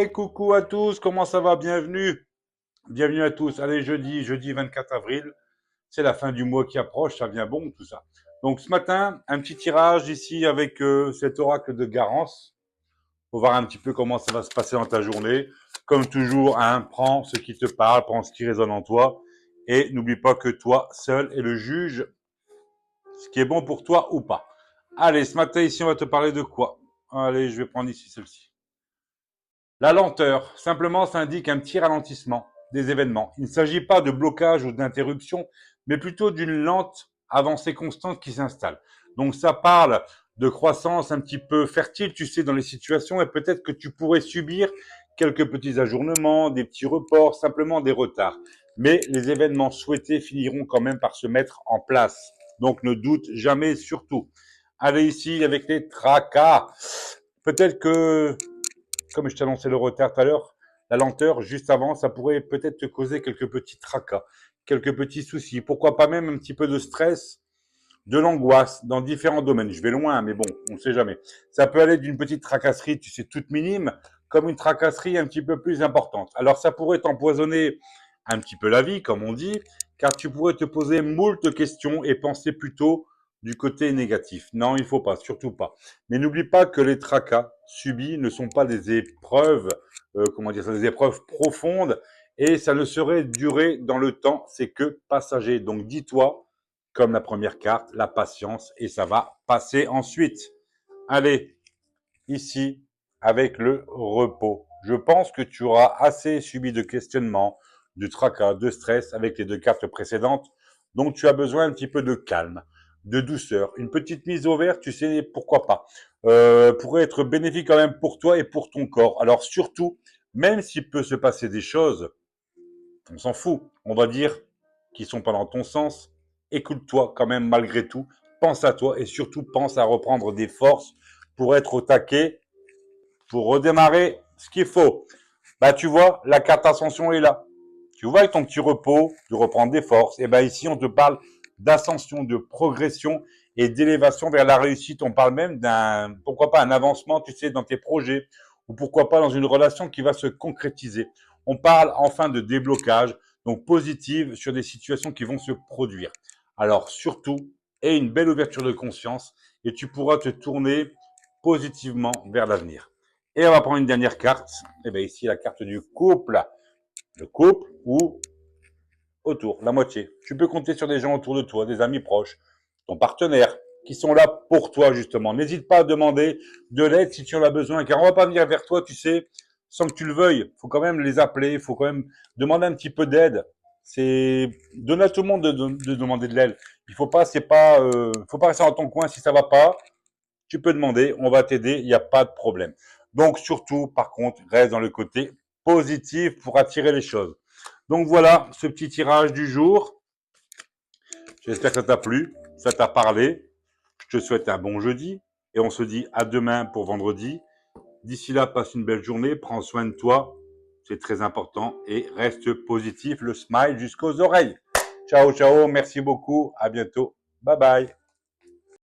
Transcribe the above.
Hey, coucou à tous, comment ça va? Bienvenue. Bienvenue à tous. Allez, jeudi 24 avril, c'est la fin du mois qui approche, ça vient bon tout ça. Donc ce matin, un petit tirage ici avec cet oracle de Garance. Pour voir un petit peu comment ça va se passer dans ta journée. Comme toujours, hein, prends ce qui te parle, prends ce qui résonne en toi. Et n'oublie pas que toi seul est le juge, ce qui est bon pour toi ou pas. Allez, ce matin ici, on va te parler de quoi? Allez, je vais prendre ici celle-ci. La lenteur, simplement, ça indique un petit ralentissement des événements. Il ne s'agit pas de blocage ou d'interruption, mais plutôt d'une lente avancée constante qui s'installe. Donc ça parle de croissance un petit peu fertile, tu sais, dans les situations, et peut-être que tu pourrais subir quelques petits ajournements, des petits reports, simplement des retards. Mais les événements souhaités finiront quand même par se mettre en place. Donc ne doute jamais surtout. Allez ici avec les tracas. Peut-être que comme je t'annonçais le retard tout à l'heure, la lenteur juste avant, ça pourrait peut-être te causer quelques petits tracas, quelques petits soucis. Pourquoi pas même un petit peu de stress, de l'angoisse dans différents domaines. Je vais loin, mais bon, on ne sait jamais. Ça peut aller d'une petite tracasserie, tu sais, toute minime, comme une tracasserie un petit peu plus importante. Alors ça pourrait t'empoisonner un petit peu la vie, comme on dit, car tu pourrais te poser moult questions et penser plutôt du côté négatif. Non, il faut pas, surtout pas. Mais n'oublie pas que les tracas subis ne sont pas des épreuves, comment dire ça, des épreuves profondes, et ça ne saurait durer dans le temps, c'est que passager. Donc dis-toi, comme la première carte, la patience, et ça va passer ensuite. Allez, ici, avec le repos. Je pense que tu auras assez subi de questionnements, de tracas, de stress avec les deux cartes précédentes. Donc tu as besoin un petit peu de calme, de douceur. Une petite mise au vert, tu sais, pourquoi pas. Pourrait être bénéfique quand même pour toi et pour ton corps. Alors surtout, même s'il peut se passer des choses, on s'en fout. On va dire qu'ils sont pas dans ton sens. Écoute-toi quand même malgré tout. Pense à toi et surtout pense à reprendre des forces pour être au taquet, pour redémarrer ce qu'il faut. Bah tu vois, la carte ascension est là. Tu vois avec ton petit repos, tu reprends des forces. Et ben ici on te parle d'ascension, de progression et d'élévation vers la réussite. On parle même d'un, pourquoi pas un avancement, tu sais, dans tes projets ou pourquoi pas dans une relation qui va se concrétiser. On parle enfin de déblocage, donc positive sur des situations qui vont se produire. Alors surtout, aie une belle ouverture de conscience et tu pourras te tourner positivement vers l'avenir. Et on va prendre une dernière carte. Et bien ici, la carte du couple. Le couple ou autour, la moitié. Tu peux compter sur des gens autour de toi, des amis proches, ton partenaire, qui sont là pour toi, justement. N'hésite pas à demander de l'aide si tu en as besoin, car on va pas venir vers toi, tu sais, sans que tu le veuilles. Il faut quand même les appeler, il faut quand même demander un petit peu d'aide. C'est donner à tout le monde de demander de l'aide. Il faut pas, faut pas rester dans ton coin si ça va pas. Tu peux demander, on va t'aider, il n'y a pas de problème. Donc surtout, par contre, reste dans le côté positif pour attirer les choses. Donc voilà, ce petit tirage du jour. J'espère que ça t'a plu, ça t'a parlé. Je te souhaite un bon jeudi et on se dit à demain pour vendredi. D'ici là, passe une belle journée, prends soin de toi, c'est très important et reste positif, le smile jusqu'aux oreilles. Ciao, ciao, merci beaucoup, à bientôt, bye bye.